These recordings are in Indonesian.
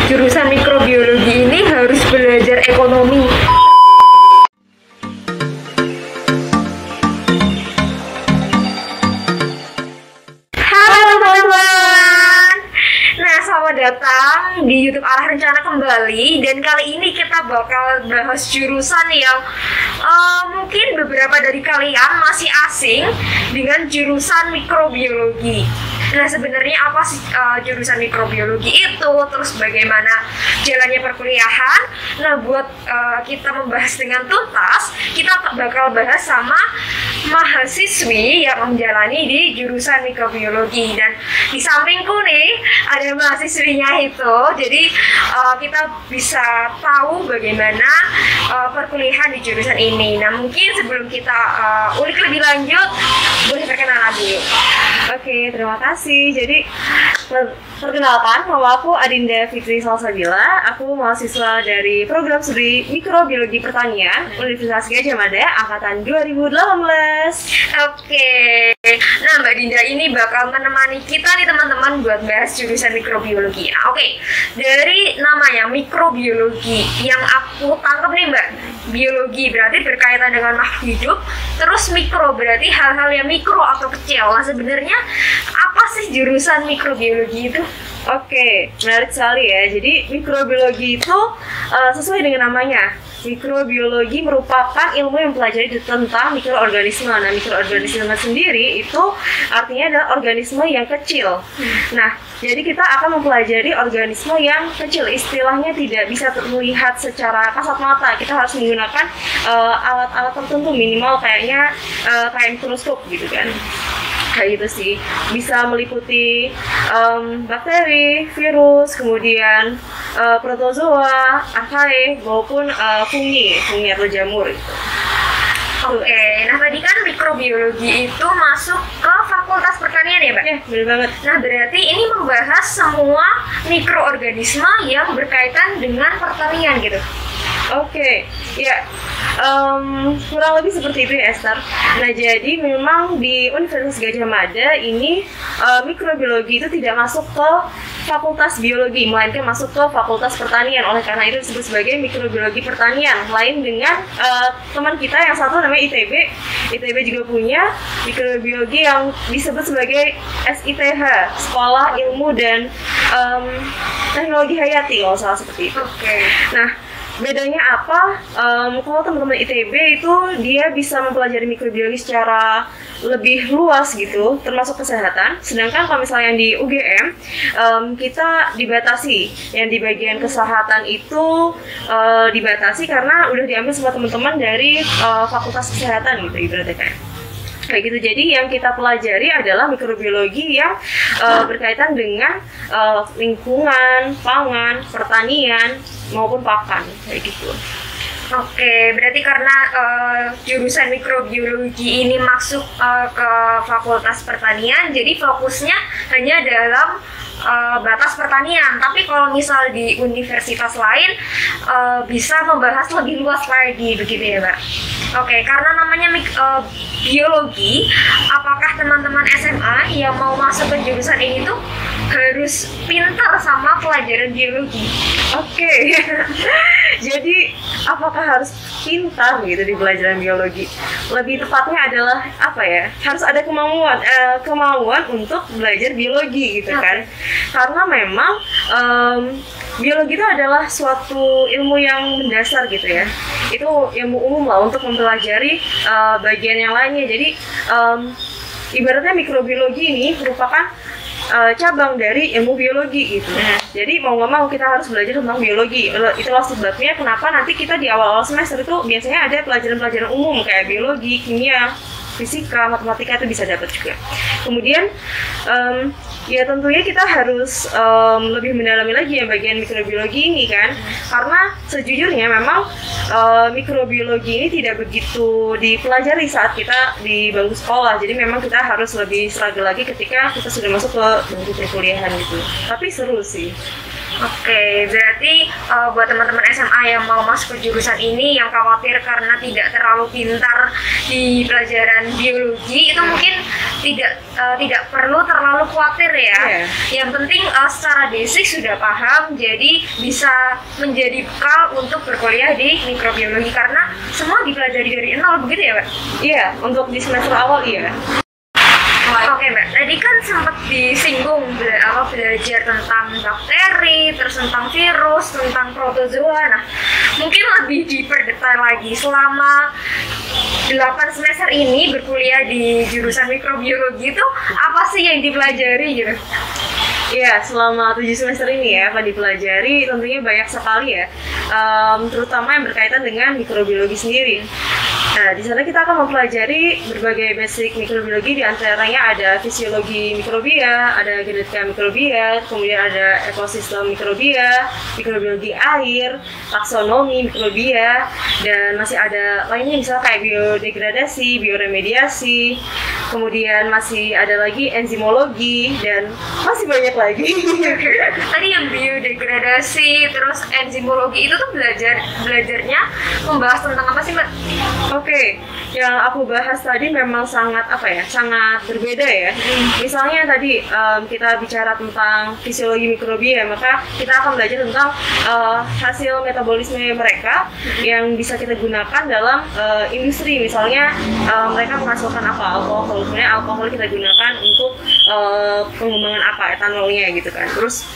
jurusan mikrobiologi ini harus belajar ekonomi. Halo teman-teman. Nah, selamat datang di YouTube Arah Rencana kembali. Dan kali ini kita bakal bahas jurusan yang mungkin beberapa dari kalian masih asing dengan jurusan mikrobiologi. Nah, sebenarnya apa sih jurusan mikrobiologi itu? Terus bagaimana jalannya perkuliahan? Nah, buat kita membahas dengan tuntas, kita bakal bahas sama mahasiswi yang menjalani di jurusan mikrobiologi. Dan di sampingku nih ada mahasiswinya itu. Jadi kita bisa tahu bagaimana perkuliahan di jurusan ini. Nah, mungkin sebelum kita ulik lebih lanjut, boleh perkenalan dulu. Oke, terima kasih. Jadi, perkenalkan, nama aku Adinda Fitri Salsabila. Aku mahasiswa dari program studi Mikrobiologi Pertanian Universitas Gadjah Mada angkatan 2018. Oke. Nah, Mbak Dinda ini bakal menemani kita nih teman-teman buat bahas jurusan mikrobiologi. Nah, oke. Dari namanya mikrobiologi, yang aku tangkap nih Mbak, biologi berarti berkaitan dengan makhluk hidup, terus mikro berarti hal-hal yang mikro atau kecil. Nah, sebenarnya apa sih jurusan mikrobiologi itu? Oke, menarik sekali ya. Jadi, mikrobiologi itu sesuai dengan namanya. Mikrobiologi merupakan ilmu yang mempelajari tentang mikroorganisme. Nah, mikroorganisme sendiri itu artinya adalah organisme yang kecil. Nah, jadi kita akan mempelajari organisme yang kecil. Istilahnya tidak bisa terlihat secara kasat mata. Kita harus menggunakan alat-alat tertentu, minimal kayaknya kayak mikroskop gitu kan. Kayak gitu sih. Bisa meliputi bakteri, virus, kemudian protozoa, archaea, maupun fungi atau jamur gitu. Oke, nah tadi kan mikrobiologi itu masuk ke Fakultas Pertanian ya, Mbak? Ya, benar banget. Nah, berarti ini membahas semua mikroorganisme yang berkaitan dengan pertanian gitu. Oke, ya kurang lebih seperti itu ya Esther. Nah, jadi memang di Universitas Gadjah Mada ini mikrobiologi itu tidak masuk ke Fakultas Biologi, melainkan masuk ke Fakultas Pertanian. Oleh karena itu disebut sebagai mikrobiologi pertanian. Lain dengan teman kita yang satu namanya ITB. ITB juga punya mikrobiologi yang disebut sebagai SITH, Sekolah Ilmu dan Teknologi Hayati, kalau salah seperti itu. Oke. Nah, bedanya apa? Kalau teman-teman ITB itu dia bisa mempelajari mikrobiologi secara lebih luas gitu, termasuk kesehatan. Sedangkan kalau misalnya di UGM kita dibatasi, yang di bagian kesehatan itu dibatasi karena udah diambil sama teman-teman dari Fakultas Kesehatan gitu, ibaratnya kayak gitu. Jadi yang kita pelajari adalah mikrobiologi yang berkaitan dengan lingkungan, pangan, pertanian maupun pakan kayak gitu. Oke, berarti karena jurusan mikrobiologi ini masuk ke Fakultas Pertanian, jadi fokusnya hanya dalam batas pertanian. Tapi kalau misal di universitas lain bisa membahas lebih luas lagi, begitu ya, Mbak? Oke, karena namanya biologi, apakah teman-teman SMA yang mau masuk ke jurusan ini tuh harus pintar sama pelajaran biologi? Oke. Jadi apakah harus pintar gitu di pelajaran biologi? Lebih tepatnya adalah apa ya? Harus ada kemauan untuk belajar biologi gitu kan? Karena memang biologi itu adalah suatu ilmu yang mendasar gitu ya. Itu ilmu umum lah untuk mempelajari bagian yang lainnya. Jadi ibaratnya mikrobiologi ini merupakan cabang dari ilmu biologi gitu. Jadi mau nggak mau kita harus belajar tentang biologi. Itulah sebabnya kenapa nanti kita di awal-awal semester itu biasanya ada pelajaran-pelajaran umum kayak biologi, kimia, fisika, matematika itu bisa dapat juga. Kemudian ya tentunya kita harus lebih mendalami lagi yang bagian mikrobiologi ini kan, karena sejujurnya memang mikrobiologi ini tidak begitu dipelajari saat kita di bangku sekolah. Jadi memang kita harus lebih struggle lagi ketika kita sudah masuk ke bangku perkuliahan gitu. Tapi seru sih. Oke, berarti berarti buat teman-teman SMA yang mau masuk ke jurusan ini yang khawatir karena tidak terlalu pintar di pelajaran biologi itu mungkin tidak perlu terlalu khawatir ya. Yang penting secara basic sudah paham, jadi bisa menjadi bekal untuk berkuliah di mikrobiologi karena semua dipelajari dari nol, begitu ya Mbak? Iya, untuk di semester awal iya. Oke Mbak, tadi kan sempat disinggung belajar tentang bakteri, terus tentang virus, tentang protozoa. Nah, mungkin lebih diperdetail lagi selama 8 semester ini berkuliah di jurusan mikrobiologi itu apa sih yang dipelajari gitu? Iya, selama 7 semester ini ya, apa dipelajari tentunya banyak sekali ya, terutama yang berkaitan dengan mikrobiologi sendiri. Nah, di sana kita akan mempelajari berbagai basic mikrobiologi, di antaranya ada fisiologi mikrobia, ada genetika mikrobia, kemudian ada ekosistem mikrobia, mikrobiologi air, taksonomi mikrobia, dan masih ada lainnya misalnya kayak biodegradasi, bioremediasi, kemudian masih ada lagi enzimologi, dan masih banyak lagi. Tadi yang biodegradasi, terus enzimologi itu tuh belajarnya membahas tentang apa sih Mbak? Oke, yang aku bahas tadi memang sangat sangat berbeda ya. Misalnya tadi kita bicara tentang fisiologi mikrobia, maka kita akan belajar tentang hasil metabolisme mereka yang bisa kita gunakan dalam industri. Misalnya mereka menghasilkan apa, alkohol, kemudian alkohol kita gunakan untuk pengembangan apa, etanolnya gitu kan. Terus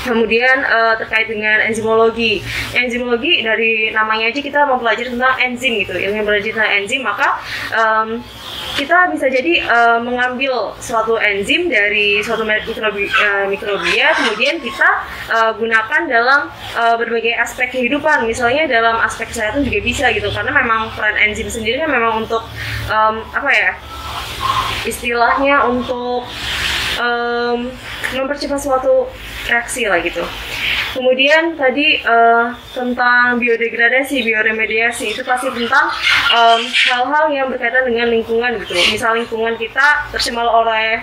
kemudian terkait dengan enzimologi. Enzimologi dari namanya aja kita mempelajari tentang enzim gitu. Ilmu yang belajar tentang enzim, maka kita bisa jadi mengambil suatu enzim dari suatu mikrobia, kemudian kita gunakan dalam berbagai aspek kehidupan. Misalnya dalam aspek kesehatan juga bisa gitu, karena memang peran enzim sendiri kan memang untuk istilahnya untuk mempercepat suatu reaksi lah gitu. Kemudian tadi tentang biodegradasi, bioremediasi itu pasti tentang hal-hal yang berkaitan dengan lingkungan gitu. Misal lingkungan kita tercemar oleh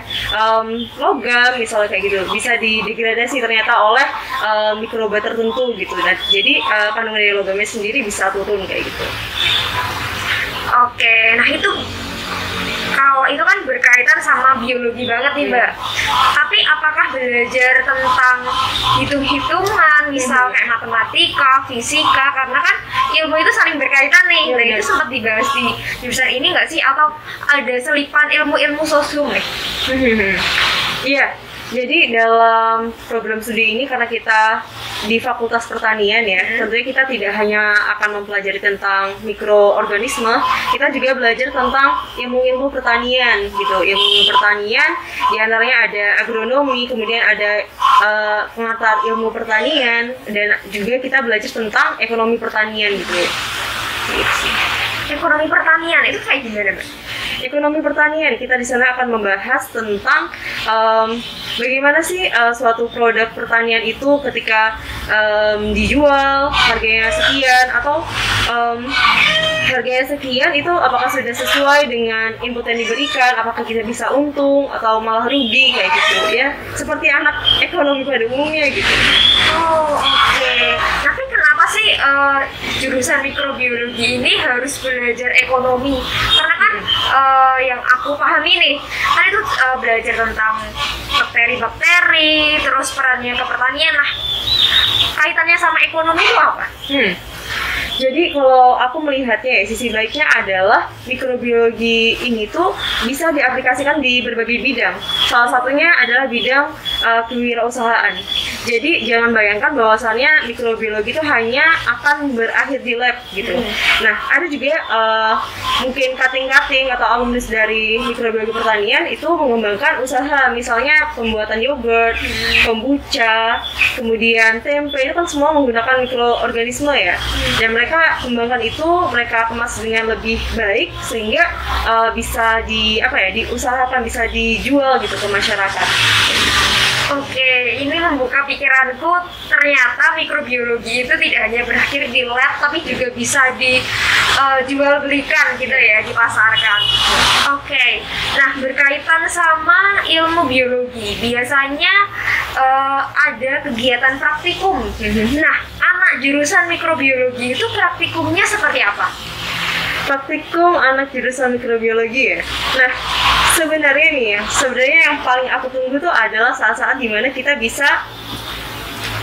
logam, misalnya kayak gitu, bisa didegradasi ternyata oleh mikroba tertentu gitu. Dan jadi kandungan dari logamnya sendiri bisa turun kayak gitu. Oke, nah itu kalau itu kan berkaitan sama biologi banget nih Mbak. Tapi apakah belajar tentang hitung-hitungan, misal kayak matematika, fisika, karena kan ilmu itu saling berkaitan nih. Nah itu sempat dibahas di jurusan ini nggak sih? Atau ada selipan ilmu-ilmu sosium nih? Iya. Jadi dalam program studi ini karena kita di Fakultas Pertanian ya, tentunya kita tidak hanya akan mempelajari tentang mikroorganisme, kita juga belajar tentang ilmu-ilmu pertanian gitu. Ilmu pertanian diantaranya ada agronomi, kemudian ada pengantar ilmu pertanian, dan juga kita belajar tentang ekonomi pertanian gitu. Ekonomi pertanian itu kayak gimana Mbak? Ekonomi pertanian, kita di sana akan membahas tentang bagaimana sih suatu produk pertanian itu ketika dijual harganya sekian, atau harganya sekian itu apakah sudah sesuai dengan input yang diberikan, apakah kita bisa untung atau malah rugi kayak gitu ya, seperti anak ekonomi pada umumnya gitu. Oh oke. Tapi kenapa sih jurusan mikrobiologi ini harus belajar ekonomi? Karena kan yang aku pahami nih, kan itu belajar tentang bakteri-bakteri, terus perannya ke pertanian. Nah, kaitannya sama ekonomi itu apa? Jadi kalau aku melihatnya ya, sisi baiknya adalah mikrobiologi ini tuh bisa diaplikasikan di berbagai bidang. Salah satunya adalah bidang kewirausahaan. Jadi jangan bayangkan bahwasannya mikrobiologi itu hanya akan berakhir di lab gitu. Nah, ada juga mungkin cutting-cutting atau alumnus dari mikrobiologi pertanian itu mengembangkan usaha, misalnya pembuatan yogurt, kombucha, kemudian tempe, itu kan semua menggunakan mikroorganisme ya. Dan mereka kembangkan itu, mereka kemas dengan lebih baik sehingga bisa diusahakan, bisa dijual gitu ke masyarakat. Oke, ini membuka pikiranku. Ternyata mikrobiologi itu tidak hanya berakhir di lab, tapi juga bisa dijual belikan gitu ya, dipasarkan. Oke, nah berkaitan sama ilmu biologi, biasanya ada kegiatan praktikum. Nah, anak jurusan mikrobiologi itu praktikumnya seperti apa? Praktikum anak jurusan mikrobiologi ya. Nah, sebenarnya nih ya, sebenarnya yang paling aku tunggu tuh adalah saat-saat dimana kita bisa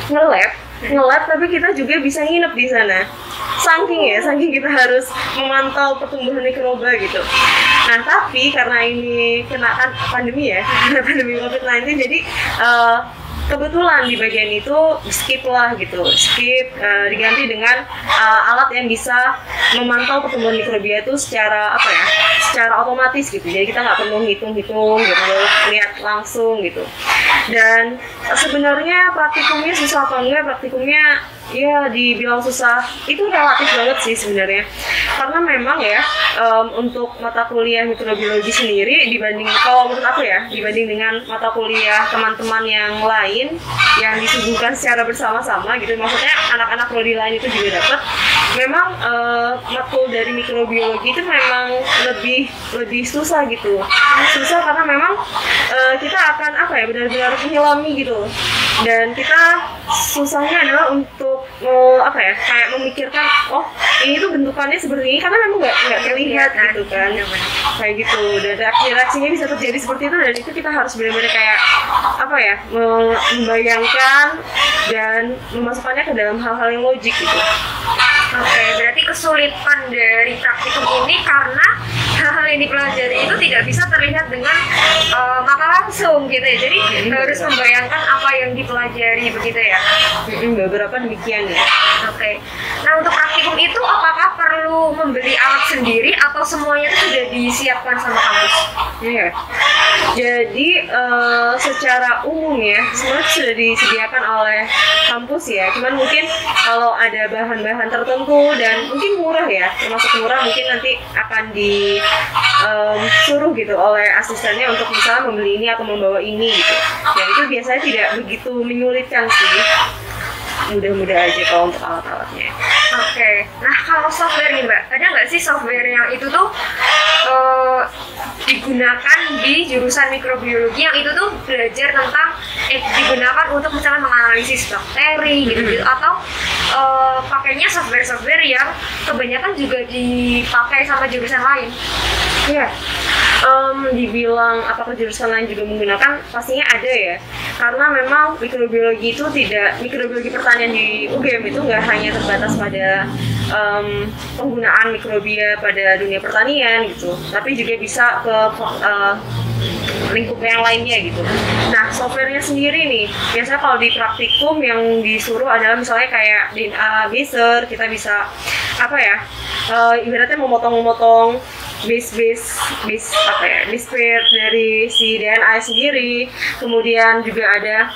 nge-lab, tapi kita juga bisa nginep di sana. Saking kita harus memantau pertumbuhan mikroba gitu. Nah, tapi karena ini kena kan pandemi ya, pandemi COVID-19, jadi kebetulan di bagian itu skip diganti dengan alat yang bisa memantau pertumbuhan mikrobia itu secara otomatis gitu. Jadi kita nggak perlu hitung gitu, lihat langsung gitu. Dan sebenarnya praktikumnya susah apa enggak? Praktikumnya ya dibilang susah itu relatif banget sih sebenarnya, karena memang ya untuk mata kuliah mikrobiologi sendiri kalau menurut aku ya, dibanding dengan mata kuliah teman-teman yang lain yang disuguhkan secara bersama-sama gitu, maksudnya anak-anak prodi lain itu juga dapat, memang matkul dari mikrobiologi itu memang lebih susah gitu, karena memang kita akan benar-benar menyelami gitu, dan kita susahnya adalah untuk kayak memikirkan ini tuh bentukannya seperti ini, karena memang nggak terlihat gitu kan, kayak gitu, dan reaksinya bisa terjadi seperti itu, dan itu kita harus benar-benar kayak membayangkan dan memasukkannya ke dalam hal-hal yang logik gitu. Oke, berarti kesulitan dari praktikum ini karena hal-hal yang dipelajari itu tidak bisa terlihat dengan mata langsung gitu ya, jadi harus membayangkan apa yang dipelajari begitu ya. Beberapa demikian ya. Oke, nah untuk praktikum itu apakah perlu membeli alat sendiri atau semuanya itu sudah disiapkan sama kampus? Iya. Jadi secara umum ya semua sudah disediakan oleh kampus ya. Cuman mungkin kalau ada bahan-bahan tertentu dan mungkin murah ya, termasuk murah, mungkin nanti akan disuruh gitu oleh asistennya untuk misalnya membeli ini atau membawa ini gitu. Dan itu biasanya tidak begitu menyulitkan sih. Mudah-mudah aja kalau untuk alat-alatnya. Oke, nah kalau software nih Mbak, ada nggak sih software yang itu tuh digunakan di jurusan mikrobiologi yang itu tuh belajar tentang digunakan untuk misalnya menganalisis bakteri gitu, atau pakainya software yang kebanyakan juga dipakai sama jurusan lain? Iya. Dibilang apakah jurusan lain juga menggunakan, pastinya ada ya, karena memang mikrobiologi pertanian di UGM itu nggak hanya terbatas pada penggunaan mikrobia pada dunia pertanian gitu, tapi juga bisa ke lingkup yang lainnya gitu. Nah, softwarenya sendiri nih, biasanya kalau di praktikum yang disuruh adalah misalnya kayak DNA baser, kita bisa ibaratnya memotong base pair dari si DNA sendiri. Kemudian juga ada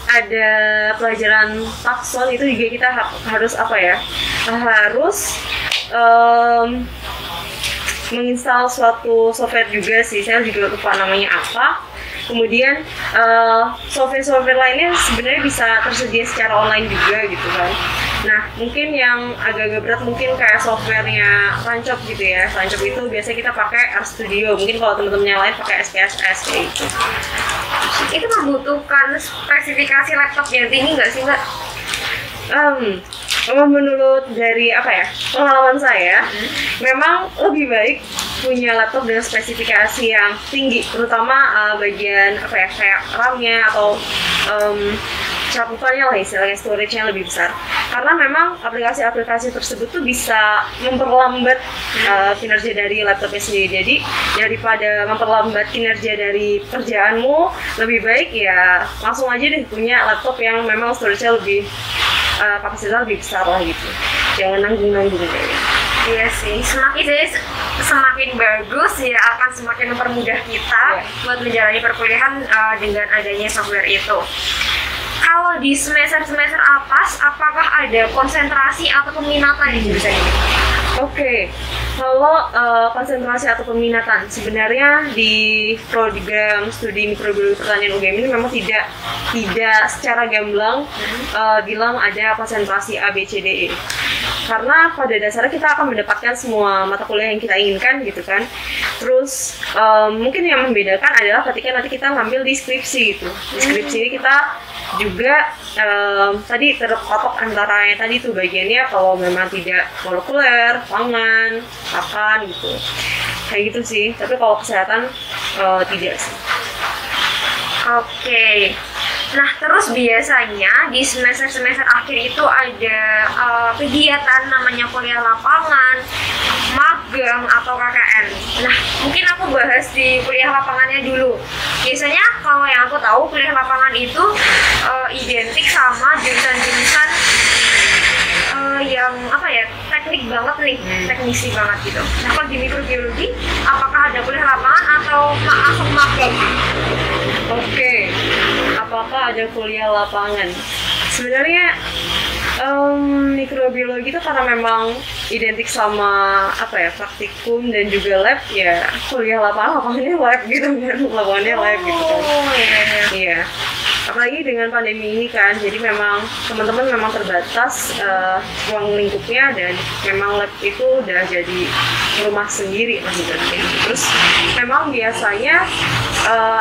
ada pelajaran takson, itu juga kita harus menginstal suatu software juga sih, saya juga lupa namanya apa. Kemudian software lainnya sebenarnya bisa tersedia secara online juga gitu kan. Nah, mungkin yang agak-agak berat mungkin kayak softwarenya Rancop gitu ya. Rancop itu biasanya kita pakai RStudio, mungkin kalau teman-teman yang lain pakai SPSS kayak gitu. Itu membutuhkan spesifikasi laptop yang tinggi nggak sih Mbak? Menurut dari pengalaman saya, memang lebih baik punya laptop dengan spesifikasi yang tinggi, terutama bagian kayak RAM-nya atau cakupannya lah, istilahnya storage-nya lebih besar, karena memang aplikasi-aplikasi tersebut tuh bisa memperlambat kinerja dari laptopnya sendiri. Jadi daripada memperlambat kinerja dari kerjaanmu, lebih baik ya langsung aja deh punya laptop yang memang storage-nya lebih kapasitasnya lebih besar lah gitu, jangan nanggung-nanggung kayaknya. Iya sih, semakin bagus ya akan semakin mempermudah kita buat menjalani perkuliahan dengan adanya software itu. Kalau di semester atas, apakah ada konsentrasi atau peminatan di jurusan ini? Oke, kalau konsentrasi atau peminatan sebenarnya di program studi mikrobiologi pertanian UGM ini memang tidak secara gamblang bilang ada konsentrasi A, B, C, D, E. Karena pada dasarnya kita akan mendapatkan semua mata kuliah yang kita inginkan gitu kan. Terus mungkin yang membedakan adalah ketika nanti kita ngambil di skripsi gitu. Di skripsi ini kita juga tadi terpatok antara yang tadi tuh bagiannya kalau memang tidak molekuler, pangan, pakan gitu. Kayak gitu sih. Tapi kalau kesehatan tidak sih. Oke. Nah, terus biasanya di semester-semester akhir itu ada kegiatan namanya kuliah lapangan, magang, atau KKN. Nah, mungkin aku bahas di kuliah lapangannya dulu. Biasanya kalau yang aku tahu kuliah lapangan itu identik sama jurusan-jurusan yang apa ya, teknik banget nih, teknisi banget gitu. Nah, kalau di mikrobiologi, apakah ada kuliah lapangan atau magang? Oke, apakah ada kuliah lapangan? Sebenarnya mikrobiologi itu karena memang identik sama apa ya, praktikum dan juga lab, ya kuliah lapangannya lab gitu kan, lapangannya lab gitu kan. Iya. Apalagi dengan pandemi ini kan, jadi memang teman-teman memang terbatas ruang lingkupnya, dan memang lab itu udah jadi rumah sendiri lah gitu. Terus memang biasanya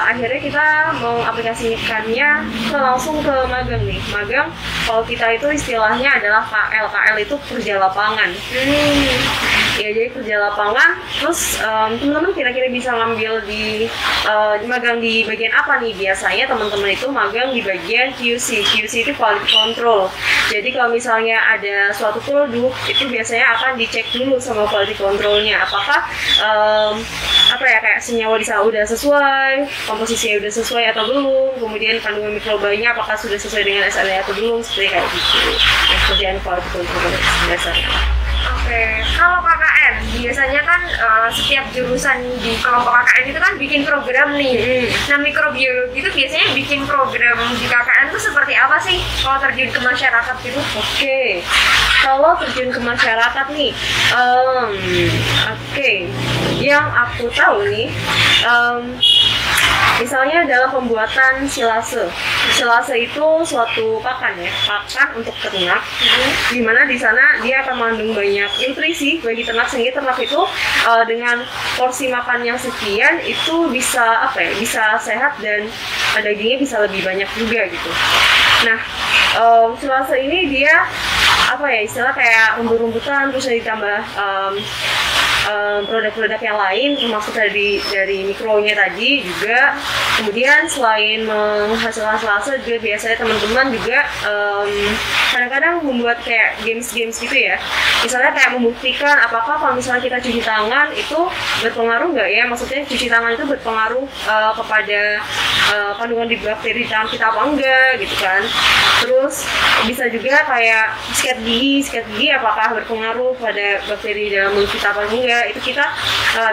akhirnya kita mau aplikasikannya langsung ke magang nih. Magang kalau kita itu istilahnya adalah KL. KL itu kerja lapangan. Ya, jadi kerja lapangan. Terus teman-teman kira-kira bisa ngambil di magang di bagian apa nih? Biasanya teman-teman itu magang di bagian QC. QC itu quality control. Jadi kalau misalnya ada suatu produk, itu biasanya akan dicek dulu sama quality controlnya. Apakah apa ya, kayak senyawa di sana udah sesuai, komposisinya udah sesuai atau belum, kemudian kandungan mikrobanya apakah sudah sesuai dengan SLA atau belum, seperti kayak gitu. Kerjaan quality control dasarnya. Oke, kalau KKN biasanya kan setiap jurusan di kelompok KKN itu kan bikin program nih. Nah, mikrobiologi itu biasanya bikin program di KKN itu seperti apa sih kalau terjun ke masyarakat gitu? Oke, kalau terjun ke masyarakat nih, yang aku tahu nih, misalnya dalam pembuatan silase. Silase itu suatu pakan ya, pakan untuk ternak, dimana di sana dia akan mengandung banyak nutrisi bagi ternak, sehingga ternak itu dengan porsi makan yang sekian itu bisa apa ya, bisa sehat dan dagingnya bisa lebih banyak juga gitu. Nah, silase ini dia apa ya, istilah kayak rumput-rumputan, terus ditambah produk-produk yang lain, termasuk dari mikronya tadi juga. Kemudian selain menghasilkan silase juga biasanya teman-teman juga kadang-kadang membuat kayak games-games gitu ya. Misalnya kayak membuktikan apakah kalau misalnya kita cuci tangan itu berpengaruh nggak ya, maksudnya cuci tangan itu berpengaruh kepada kandungan di bakteri di tangan kita apa enggak gitu kan. Terus bisa juga kayak sikat gigi apakah berpengaruh pada bakteri dalam mulut kita apa enggak. Itu kita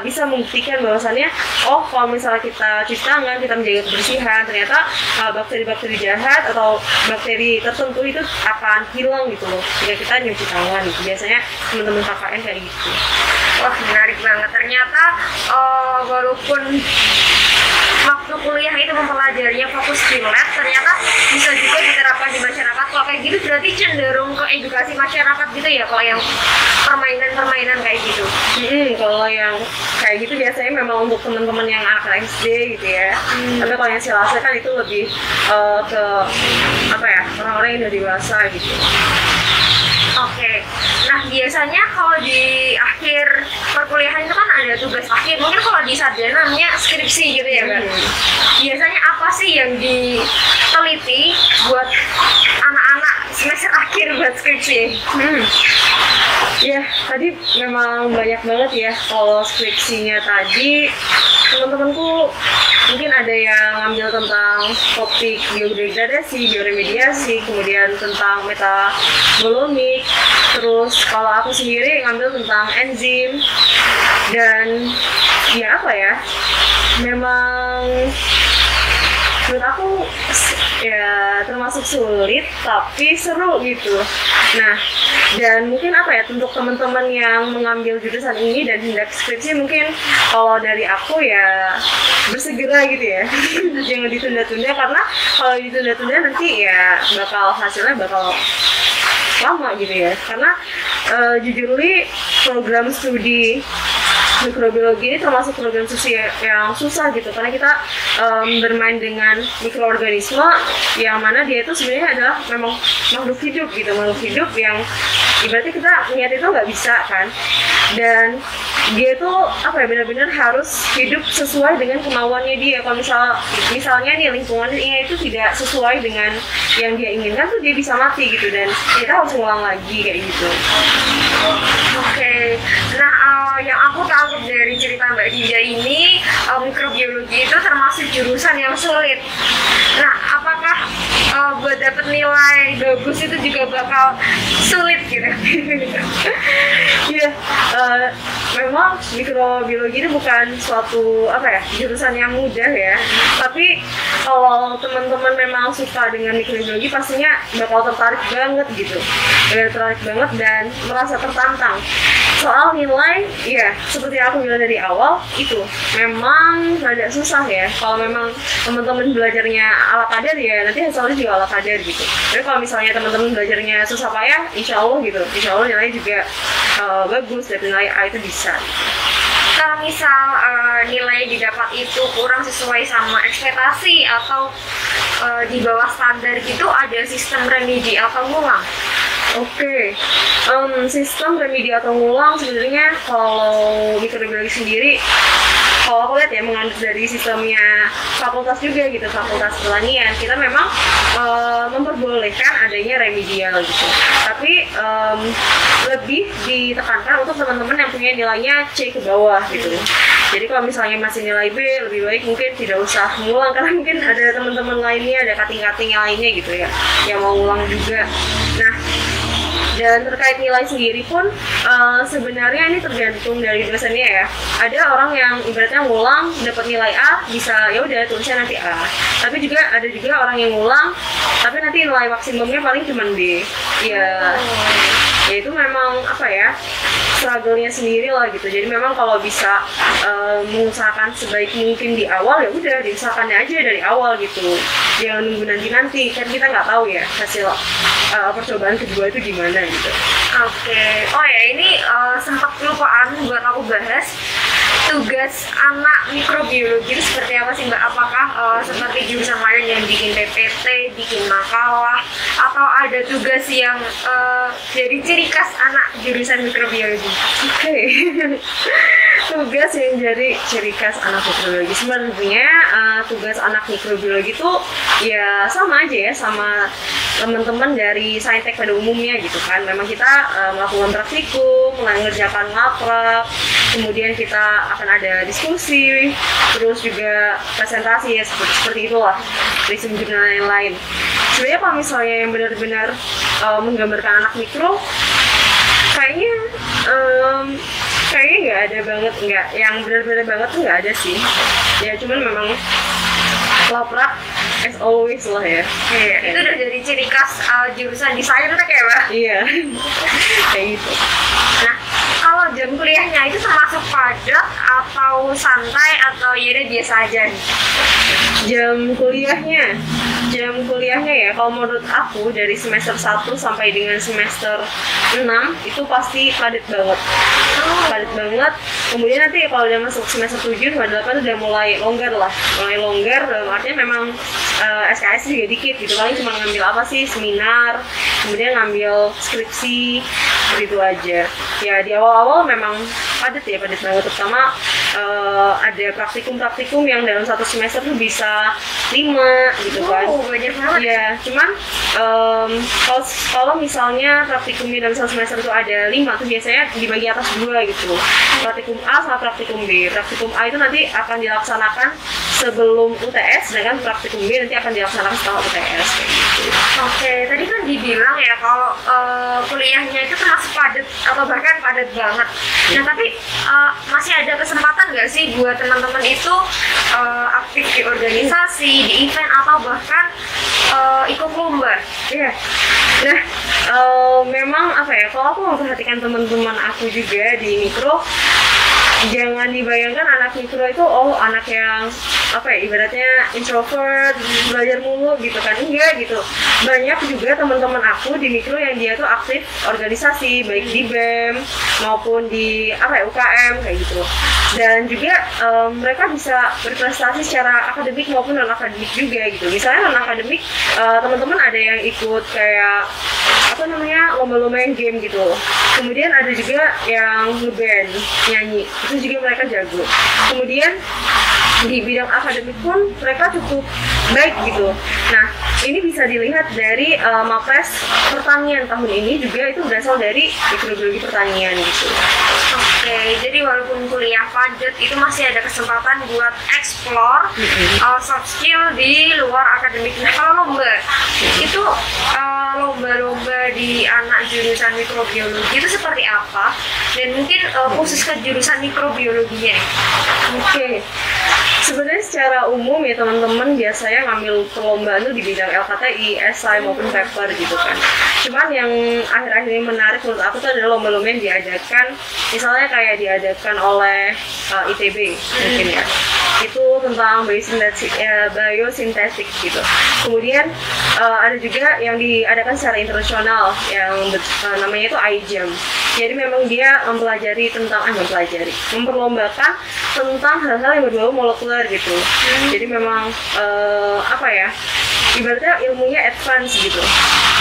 bisa membuktikan bahwasannya, oh kalau misalnya kita cuci tangan, kita menjaga kebersihan, ternyata bakteri-bakteri jahat atau bakteri tertentu itu akan hilang gitu loh jika kita nyuci tangan gitu. Biasanya teman-teman KKN kayak gitu. Wah, menarik banget. Ternyata walaupun waktu kuliah itu mempelajarinya fokus di lab, ternyata bisa juga diterapkan di masyarakat. Kalau kayak gitu berarti cenderung ke edukasi masyarakat gitu ya, kalau yang permainan-permainan kayak gitu. Kalau yang kayak gitu biasanya memang untuk teman-teman yang anak SD gitu ya. Tapi kalau yang silase kan itu lebih ke apa ya, orang-orang yang udah dewasa gitu. Oke. Nah, biasanya kalau di akhir perkuliahan itu kan ada tugas akhir. Mungkin kalau di sarjana namanya skripsi gitu ya, Mbak. Biasanya apa sih yang diteliti buat anak-anak semester akhir buat skripsi? Ya, tadi memang banyak banget ya. Kalau skripsinya tadi, teman-temanku mungkin ada yang ngambil tentang topik biodegradasi, bioremediasi, kemudian tentang metabolomik. Terus kalau aku sendiri ngambil tentang enzim, dan ya apa ya, memang menurut aku ya ya termasuk sulit tapi seru gitu. Nah, dan mungkin apa ya, untuk teman-teman yang mengambil jurusan ini dan hendak skripsi, mungkin kalau dari aku ya bersegera gitu ya. Jangan ditunda-tunda, karena kalau ditunda-tunda nanti ya hasilnya bakal lama gitu ya. Karena jujur li, program studi mikrobiologi ini termasuk program studi yang susah gitu, karena kita bermain dengan mikroorganisme yang mana dia itu sebenarnya adalah memang makhluk hidup gitu, makhluk hidup yang ibaratnya kita lihat itu nggak bisa kan, dan dia itu apa ya, benar-benar harus hidup sesuai dengan kemauannya dia. Kalau misalnya nih lingkungannya itu tidak sesuai dengan yang dia inginkan, tuh dia bisa mati gitu, dan kita harus ngulang lagi kayak gitu. Oke. Nah, yang aku tangkap dari cerita Mbak Dinda ini, mikrobiologi itu termasuk jurusan yang sulit. Nah, apakah buat dapet nilai bagus itu juga bakal sulit gitu? Iya, memang mikrobiologi itu bukan suatu jurusan yang mudah ya. Tapi kalau teman-teman memang suka dengan mikrobiologi, pastinya bakal tertarik banget gitu, tertarik banget dan merasa tertantang. Soal nilai, ya seperti aku bilang dari awal, itu memang agak susah ya. Kalau memang teman-teman belajarnya ala kadar, ya nanti hasilnya juga ala kadar gitu. Tapi kalau misalnya teman-teman belajarnya susah payah, insya Allah nilainya juga bagus, dan nilai A itu bisa. Kalau misal nilai didapat itu kurang sesuai sama ekspektasi atau di bawah standar gitu, ada sistem remedi atau ngulang? Oke, sistem remedi atau ngulang sebenarnya kalau mikrobiologi sendiri, kalau aku lihat ya, menganut dari sistemnya fakultas juga gitu, fakultas pertanian, kita memang memperbolehkan adanya remedial gitu. Tapi lebih ditekankan untuk teman-teman yang punya nilainya C ke bawah gitu. Jadi kalau misalnya masih nilai B, lebih baik mungkin tidak usah ngulang, karena mungkin ada teman-teman lainnya, ada kating-kating lainnya gitu ya, yang mau ngulang juga. Nah, dan terkait nilai sendiri pun sebenarnya ini tergantung dari dosennya ya. Ada orang yang ibaratnya ngulang dapat nilai A, bisa ya udah tulisnya nanti A. Tapi ada juga orang yang ngulang tapi nanti nilai maksimumnya paling cuma B. Ya itu memang struggle-nya sendiri lah gitu. Jadi memang kalau bisa mengusahakan sebaik mungkin di awal, ya udah diusahakannya aja dari awal gitu. Jangan nunggu nanti kan kita nggak tahu ya hasil percobaan kedua itu gimana gitu. Oke. Oh ya, ini sempat kelupaan buat aku bahas. Tugas anak mikrobiologi itu seperti apa sih Mbak? Apakah seperti jurusan lain yang bikin PPT, bikin makalah, atau ada tugas yang jadi ciri khas anak jurusan mikrobiologi? Oke. Tugas yang jadi ciri khas anak mikrobiologi, sebenarnya tugas anak mikrobiologi itu ya sama aja ya sama teman-teman dari saintek pada umumnya gitu kan. Memang kita melakukan praktikum, mengerjakan laprak, kemudian kita akan ada diskusi, terus juga presentasi ya, seperti itulah, research jurnal yang lain. Sebenarnya kalau misalnya yang benar-benar menggambarkan anak mikro, kayaknya nggak ada banget, yang benar-benar banget tuh nggak ada sih. Ya cuman memang laprak as always lah ya. Iya, itu udah jadi ciri khas jurusan desain tuh kayak Mbak? Iya, kayak gitu. Nah, kalau jam kuliahnya itu termasuk padat atau santai atau ya udah biasa aja? Jam kuliahnya ya, kalau menurut aku dari semester 1 sampai dengan semester 6 itu pasti padat banget. Padat banget. Kemudian nanti kalau udah masuk semester 7 sama 8 udah mulai longgar dalam artinya memang SKS juga dikit gitu, paling cuma ngambil seminar, kemudian ngambil skripsi, begitu aja. Ya di awal-awal memang padat banget, terutama ada praktikum yang dalam satu semester tuh bisa 5 gitu kan. Banyak banget. Ya, cuman kalau misalnya praktikumnya dalam satu semester itu ada 5 tuh biasanya dibagi atas 2 gitu. Praktikum A sama praktikum B. Praktikum A itu nanti akan dilaksanakan sebelum UTS, sedangkan praktikum B nanti akan dilaksanakan setelah UTS kayak gitu. Oke, tadi kan dibilang ya kalau kuliahnya itu termasuk padat atau bahkan padat banget. Nah tapi masih ada kesempatan nggak sih buat teman-teman itu aktif di organisasi, di event atau bahkan ikut lomba? Iya. Nah, memang apa ya? Kalau aku memperhatikan teman-teman aku juga di mikro, jangan dibayangkan anak mikro itu anak yang apa ya, ibaratnya introvert, belajar mulu gitu kan. Enggak gitu. Banyak juga teman-teman aku di mikro yang dia tuh aktif organisasi, baik di BEM maupun di UKM kayak gitu. Dan juga mereka bisa berprestasi secara akademik maupun non akademik juga gitu. Misalnya non akademik, teman-teman ada yang ikut kayak lomba-lomba yang game gitu. Kemudian ada juga yang ngeband, nyanyi, itu juga mereka jago. Kemudian di bidang akademik pun mereka cukup baik gitu. Nah, ini bisa dilihat dari Mapres pertanian tahun ini juga itu berasal dari mikrobiologi pertanian gitu. Oke, jadi walaupun kuliah padat itu masih ada kesempatan buat explore soft skill di luar akademik. Nah, kalau lomba itu lomba-lomba di anak jurusan mikrobiologi itu seperti apa? Dan mungkin khusus ke jurusan mikrobiologinya. Oke. Sebenarnya secara umum ya teman-teman biasanya ngambil perlombaan itu di bidang LKTI, esai maupun paper gitu kan. Cuman yang akhir-akhir ini menarik menurut aku tuh adalah lomba-lomba yang diadakan, misalnya kayak diadakan oleh ITB mungkin ya. Itu tentang biosintetik gitu. Kemudian ada juga yang diadakan secara internasional yang namanya itu iGEM. Jadi memang dia memperlombakan tentang hal-hal yang berbau molekuler gitu. Jadi memang ibaratnya ilmunya advance gitu.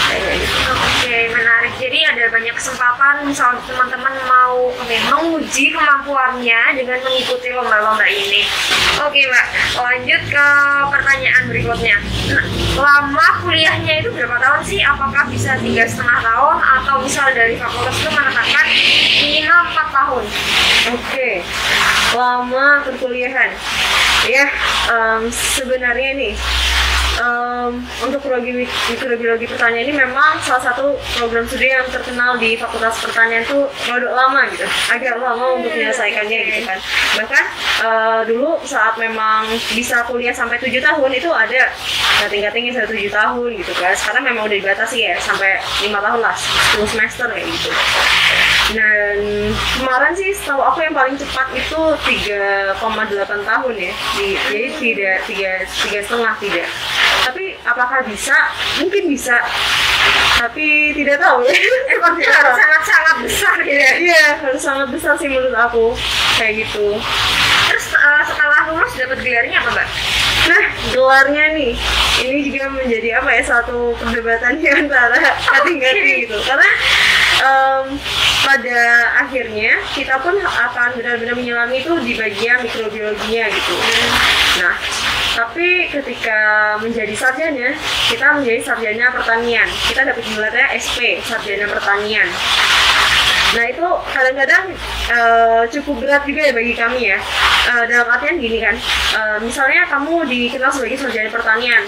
Oke, menarik. Jadi ada banyak kesempatan misal teman-teman mau menguji kemampuannya dengan mengikuti lomba-lomba ini. Oke Mbak, lanjut ke pertanyaan berikutnya. Lama kuliahnya itu berapa tahun sih? Apakah bisa 3,5 tahun atau misal dari fakultas itu menetapkan minimal 4 tahun? Oke, lama perkuliahan. Ya, sebenarnya nih untuk mikrobiologi pertanian ini memang salah satu program studi yang terkenal di Fakultas Pertanian tuh rodok lama gitu, agak lama untuk menyelesaikannya gitu kan. Bahkan dulu saat memang bisa kuliah sampai 7 tahun itu ada tingkat-tinggi sampai 7 tahun gitu kan. Sekarang memang udah dibatasi ya sampai 5 tahun lah, 10 semester kayak gitu. Dan kemarin sih setahu aku yang paling cepat itu 3,8 tahun ya, jadi tidak 3,5 tidak. Tapi apakah bisa? Mungkin bisa, tapi tidak tahu ya. Effortnya harus sangat-sangat besar gitu ya? Iya, harus sangat besar sih menurut aku kayak gitu. Terus setelah lulus dapat gelarnya apa Mbak? Nah, gelarnya nih, ini juga menjadi satu perdebatan di antara kating-kating gitu. Karena pada akhirnya kita pun akan benar-benar menyelami itu di bagian mikrobiologinya gitu. Nah, tapi ketika menjadi sarjana, kita menjadi sarjana pertanian. Kita dapat gelarnya SP, sarjana pertanian. Nah itu kadang-kadang cukup berat juga ya bagi kami ya. Dalam artian gini kan, misalnya kamu dikenal sebagai sarjana pertanian,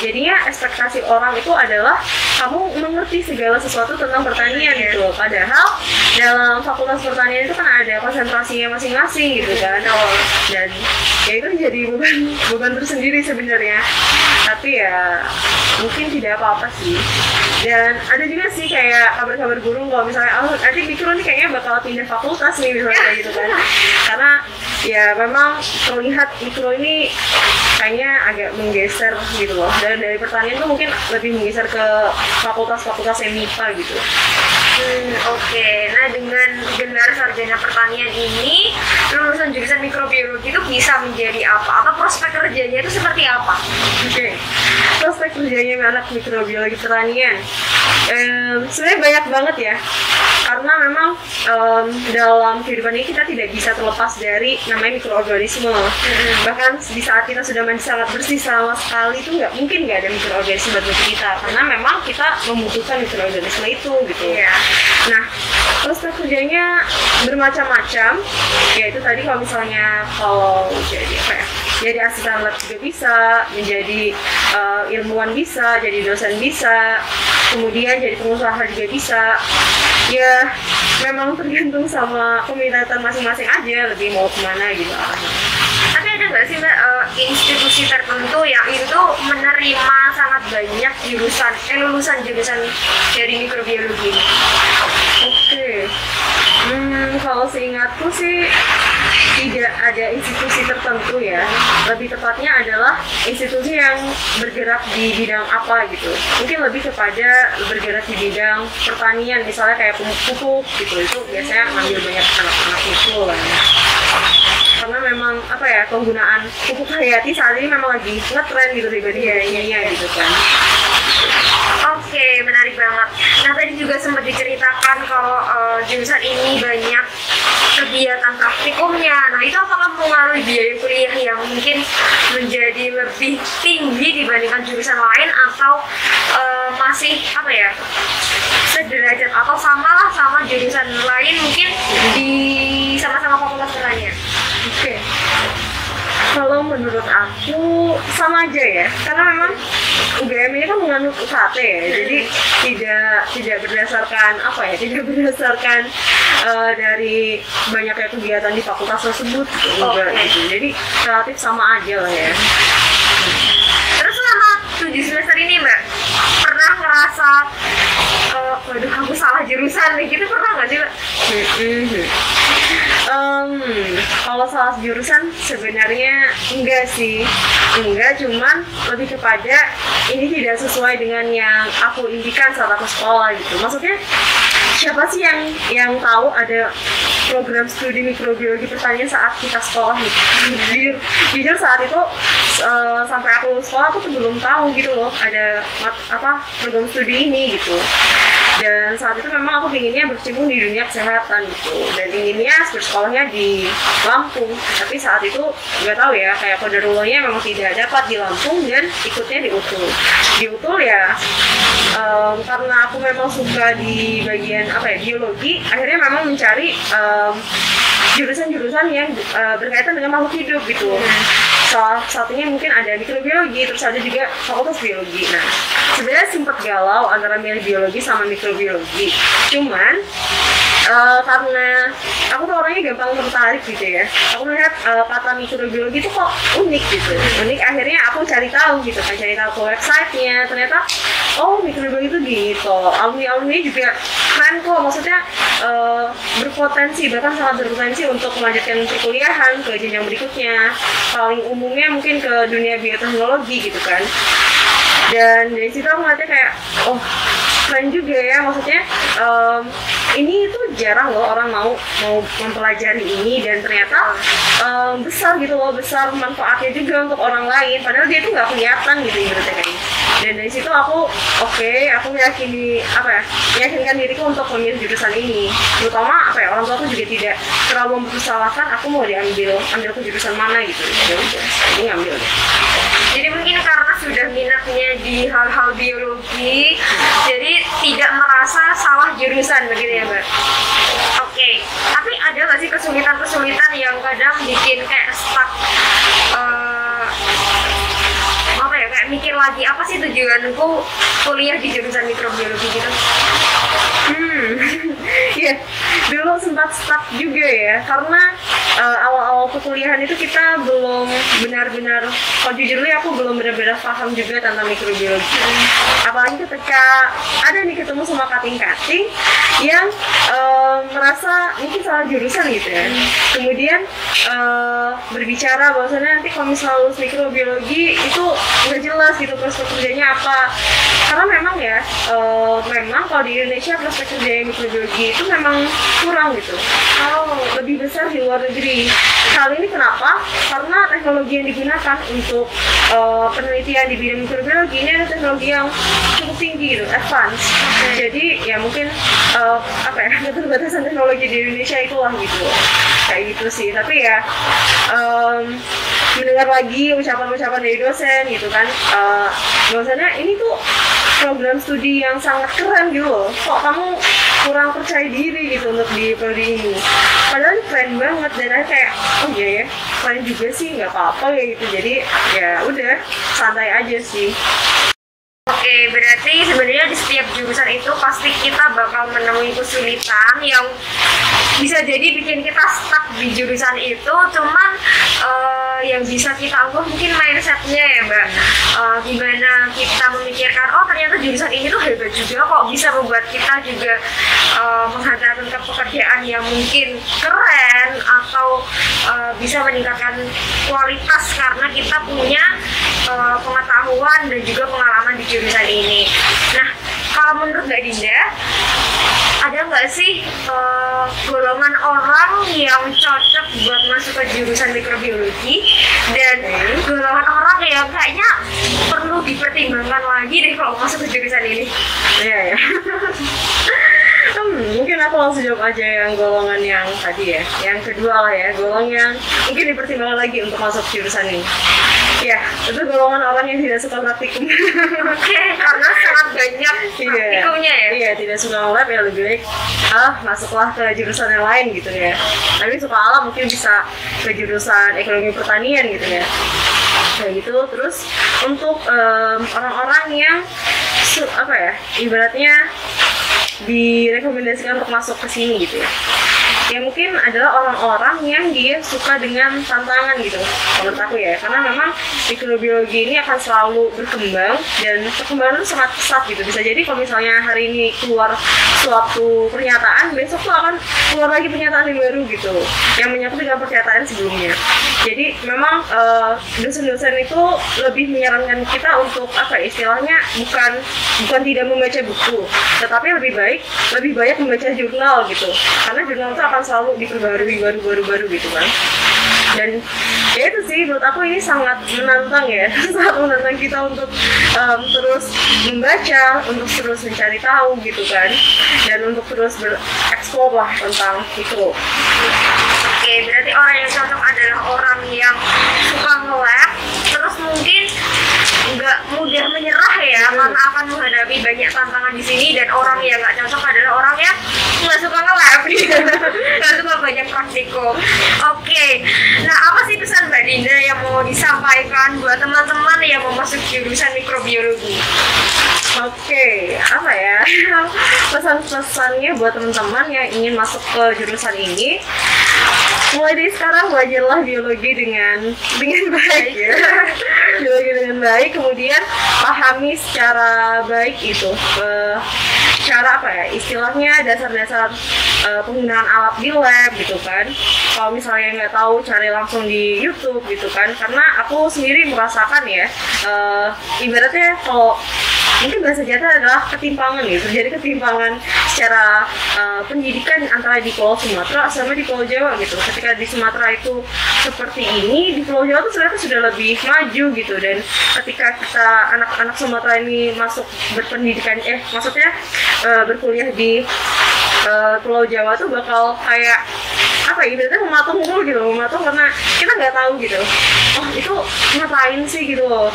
jadinya ekspektasi orang itu adalah kamu mengerti segala sesuatu tentang pertanian gitu. Padahal dalam fakultas pertanian itu kan ada konsentrasinya masing-masing gitu kan. Dan ya itu jadi beban tersendiri sebenarnya. Tapi ya mungkin tidak apa-apa sih. Dan ada juga sih kayak kabar-kabar burung kalau misalnya nanti mikro nih kayaknya bakal pindah fakultas nih misalnya gitu kan. Karena ya memang terlihat mikro ini kayaknya agak menggeser gitu loh. Dan dari pertanian tuh mungkin lebih menggeser ke fakultas-fakultas yang MIPA gitu. Oke. Nah dengan gelar sarjana pertanian ini lulusan jurusan mikrobiologi itu bisa menjadi apa? Atau prospek kerjanya itu seperti apa? Oke. Prospek kerjanya anak mikrobiologi pertanian sebenarnya banyak banget ya. Karena memang dalam kehidupan ini kita tidak bisa terlepas dari namanya mikroorganisme. Bahkan di saat kita sudah sangat bersih sama sekali itu mungkin nggak ada mikroorganisme buat kita, karena memang kita membutuhkan mikroorganisme itu gitu. Nah prospek kerjanya bermacam-macam, yaitu tadi kalau jadi apa ya, jadi asisten lab juga bisa, menjadi ilmuwan bisa, jadi dosen bisa, kemudian jadi pengusaha juga bisa. Ya memang tergantung sama peminatan masing-masing aja, lebih mau kemana gitu arahnya. Tapi ada nggak sih Mbak institusi tertentu yang itu menerima sangat banyak lulusan jurusan dari mikrobiologi? Oke. Kalau seingatku sih tidak ada institusi tertentu ya. Lebih tepatnya adalah institusi yang bergerak di bidang apa gitu. Mungkin lebih kepada bergerak di bidang pertanian, misalnya kayak pupuk gitu. Itu biasanya ngambil banyak anak-anak itu lah ya. Karena memang apa ya, penggunaan pupuk hayati saat ini memang lagi ngetren gitu dibanding kimia gitu kan. Oke, menarik banget. Nah, tadi juga sempat diceritakan kalau jurusan ini banyak kegiatan praktikumnya. Nah, itu apakah mengaruhi biaya kuliah yang mungkin menjadi lebih tinggi dibandingkan jurusan lain, atau masih apa ya, sederajat atau sama jurusan lain mungkin di sama-sama fakultas pertanian? Oke. Kalau menurut aku sama aja ya, karena memang UGM ini kan menganut UKT ya, jadi tidak berdasarkan apa ya, tidak berdasarkan dari banyaknya kegiatan di fakultas tersebut gitu, gitu. Jadi relatif sama aja lah ya. Terus selama 7 semester ini Mbak, pernah ngerasa waduh aku salah jurusan nih gitu, pernah nggak sih Mbak? Kalau salah jurusan sebenarnya enggak sih, cuman lebih kepada ini tidak sesuai dengan yang aku impikan saat aku sekolah gitu. Maksudnya siapa sih yang tahu ada program studi mikrobiologi pertanian saat kita sekolah gitu? Jujur saat itu sampai aku sekolah aku tuh belum tahu gitu loh ada program studi ini gitu. Dan saat itu memang aku inginnya berkecimpung di dunia kesehatan gitu, dan inginnya bersekolahnya di Lampung. Tapi saat itu nggak tahu ya, kayak kodarullahnya memang tidak dapat di Lampung dan ikutnya di UTUL. Di UTUL ya karena aku memang suka di bagian biologi, akhirnya memang mencari jurusan-jurusan yang berkaitan dengan makhluk hidup gitu. Salah satunya mungkin ada mikrobiologi, terus ada juga fakultas biologi. Nah, sebenarnya sempat galau antara milih biologi sama mikrobiologi. Cuman karena aku tuh orangnya gampang tertarik gitu ya. Aku melihat kata mikrobiologi itu kok unik gitu. Unik, akhirnya aku cari tahu gitu kan, cari tahu ke websitenya. Ternyata mikrobiologi itu gitu. Alumni juga keren kok, maksudnya berpotensi, bahkan sangat berpotensi untuk melanjutkan perkuliahan ke jenjang berikutnya. Paling umumnya mungkin ke dunia bioteknologi gitu kan. Dan dari situ aku ngeliatnya kayak keren juga ya, maksudnya ini tuh jarang loh orang mau mempelajari ini, dan ternyata besar gitu loh, besar manfaatnya juga untuk orang lain, padahal dia tuh nggak kelihatan gitu ibaratnya kayak. Dan dari situ aku meyakinkan diriku untuk memilih jurusan ini, terutama orang tua aku juga tidak terlalu mempersalahkan aku mau ambil ke jurusan mana gitu. Ya udah, ini ngambil deh. Jadi mungkin karena sudah minatnya di hal-hal biologi, jadi tidak merasa salah jurusan begitu ya Mbak? Oke. Tapi ada nggak sih kesulitan-kesulitan yang kadang bikin kayak stuck, kayak mikir lagi apa sih tujuanku kuliah di jurusan mikrobiologi gitu? Ya, dulu sempat stuck juga ya, karena awal-awal perkuliahan itu kita belum benar-benar, kalau jujur aku belum benar-benar paham juga tentang mikrobiologi. Apalagi ketika ada nih ketemu sama kating-kating yang merasa mungkin salah jurusan gitu ya. Kemudian berbicara bahwasanya nanti kalau misalnya lulus mikrobiologi itu nggak jelas gitu prospek kerjanya apa. Karena memang ya, memang kalau di Indonesia prospek kerja mikrobiologi itu memang kurang gitu. Lebih besar di luar negeri. Hal ini kenapa? Karena teknologi yang digunakan untuk penelitian di bidang mikrobiologi ini adalah teknologi yang cukup tinggi gitu, advance. Jadi ya mungkin keterbatasan teknologi di Indonesia itulah gitu. Kayak gitu sih. Tapi ya mendengar lagi ucapan-ucapan dari dosen gitu kan, dosennya ini tuh program studi yang sangat keren gitu loh. Kok kamu kurang percaya diri gitu untuk di prodi ini. Padahal keren banget dan aku kayak oh iya ya keren juga sih, nggak apa-apa kayak gitu. Jadi ya udah santai aja sih. Oke, berarti sebenarnya di setiap jurusan itu pasti kita bakal menemui kesulitan yang bisa jadi bikin kita stuck di jurusan itu. Cuman yang bisa kita ubah mungkin mindsetnya ya Mbak. Gimana kita memikirkan, oh ternyata jurusan ini tuh hebat juga kok, bisa membuat kita juga menghadapi pekerjaan yang mungkin keren atau bisa meningkatkan kualitas karena kita punya pengetahuan dan juga pengalaman di jurusan ini. Nah, kalau menurut Mbak Dinda, ada nggak sih golongan orang yang cocok buat masuk ke jurusan mikrobiologi dan golongan orang yang kayaknya perlu dipertimbangkan lagi deh kalau masuk ke jurusan ini? Iya ya. Mungkin aku langsung jawab aja yang golongan yang tadi ya, yang kedua lah ya, golongan yang mungkin dipertimbangkan lagi untuk masuk jurusan ini. Ya, itu golongan orang yang tidak suka praktikum. Oke, karena sangat banyak praktikumnya ya. Iya, tidak suka lab ya lebih baik masuklah ke jurusan yang lain gitu ya. Tapi suka alam mungkin bisa ke jurusan ekonomi pertanian gitu ya. Kayak gitu. Terus untuk orang-orang yang apa ya, ibaratnya direkomendasikan untuk masuk ke sini gitu ya. Ya mungkin adalah orang-orang yang dia suka dengan tantangan gitu menurut aku ya, karena memang mikrobiologi ini akan selalu berkembang dan perkembangan itu sangat pesat gitu. Bisa jadi kalau misalnya hari ini keluar suatu pernyataan, besok tuh akan keluar lagi pernyataan yang baru gitu yang menyangkut dengan pernyataan sebelumnya. Jadi memang dosen-dosen itu lebih menyarankan kita untuk apa ya, istilahnya bukan tidak membaca buku, tetapi lebih banyak membaca jurnal gitu, karena jurnal itu akan selalu diperbarui baru gitu kan. Dan ya itu sih menurut aku ini sangat menantang ya sangat menantang kita untuk terus membaca, untuk terus mencari tahu gitu kan, dan untuk terus bereksplor lah tentang mikro. Oke, berarti orang yang cocok adalah orang yang suka nge-lab, terus mungkin nggak mudah menyerah ya karena akan menghadapi banyak tantangan di sini. Dan orang yang nggak cocok adalah orang yang nggak suka nge-lab, nggak suka banyak praktikum. Oke, nah apa sih pesan Mbak Dinda yang mau disampaikan buat teman-teman yang mau masuk jurusan mikrobiologi? Oke, apa ya pesan-pesannya buat teman-teman yang ingin masuk ke jurusan ini? Mulai dari sekarang belajarlah biologi dengan baik ya. Biologi dengan baik, kemudian pahami secara baik itu cara apa ya, istilahnya dasar-dasar penggunaan alat di lab gitu kan. Kalau misalnya nggak tahu, cari langsung di YouTube gitu kan, karena aku sendiri merasakan ya, ibaratnya kalau mungkin bahasa Jawa adalah ketimpangan gitu, terjadi ketimpangan secara pendidikan antara di Pulau Sumatera sama di Pulau Jawa gitu. Ketika di Sumatera itu seperti ini, di Pulau Jawa tuh sebenarnya sudah lebih maju gitu. Dan ketika kita anak-anak Sumatera ini masuk berpendidikan, maksudnya berkuliah di Pulau Jawa tuh bakal kayak apa ya, ibaratnya mematung mulu gitu, mematung karena kita nggak tahu gitu, oh itu ngapain sih gitu loh.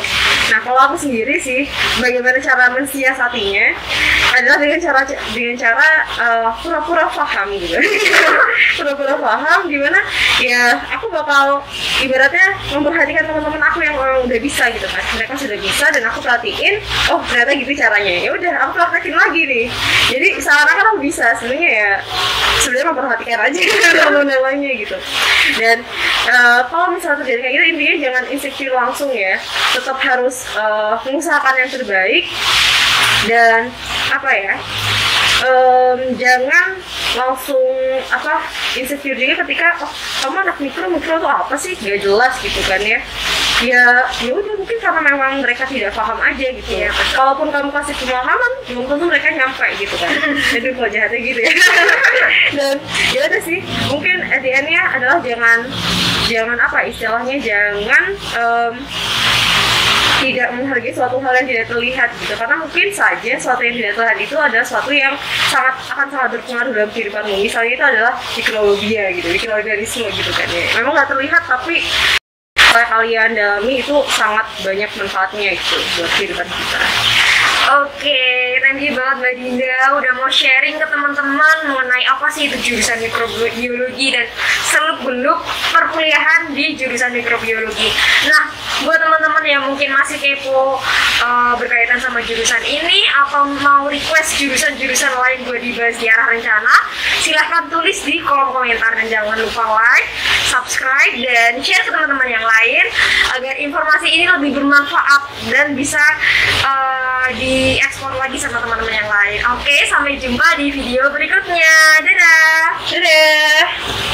Nah kalau aku sendiri sih, bagaimana cara mensiasatinya adalah dengan cara pura-pura paham gitu. Pura-pura paham gimana ya, aku bakal ibaratnya memperhatikan teman-teman aku yang udah bisa gitu kan, mereka sudah bisa dan aku perhatiin, oh ternyata gitu caranya, ya udah aku praktekin lagi nih. Jadi seakan-akan aku bisa, sebenarnya memperhatikan aja teman-temannya gitu. Dan kalau misalnya terjadi kayak gitu, intinya jangan insecure langsung ya, tetap harus mengusahakan yang terbaik. Dan apa ya, jangan langsung insecure juga ketika kamu anak mikro tuh apa sih, gak jelas gitu kan ya. Ya udah, mungkin karena memang mereka tidak paham aja gitu ya. Kalaupun kamu kasih pemahaman, belum tentu mereka nyampe gitu kan. Jadi kok jahatnya gitu ya. Dan ya udah sih, mungkin at the end-nya adalah jangan tidak menghargai suatu hal yang tidak terlihat gitu, karena mungkin saja suatu yang tidak terlihat itu adalah suatu yang akan sangat berpengaruh dalam kehidupanmu. Misalnya itu adalah mikrobiologi gitu, mikroorganisme gitu kan ya, memang nggak terlihat tapi kalau kalian dalami itu sangat banyak manfaatnya gitu buat kehidupan kita. Oke, thank you banget banget Mbak Dinda udah mau sharing ke teman-teman mengenai apa sih itu jurusan mikrobiologi dan seluk-beluk perkuliahan di jurusan mikrobiologi. Nah, buat teman-teman yang mungkin masih kepo berkaitan sama jurusan ini atau mau request jurusan-jurusan lain gue dibahas di arah rencana, silahkan tulis di kolom komentar dan jangan lupa like, subscribe, dan share ke teman-teman yang lain agar informasi ini lebih bermanfaat dan bisa diekspor lagi sama teman-teman yang lain. Oke, sampai jumpa di video berikutnya. Dadah. Dadah.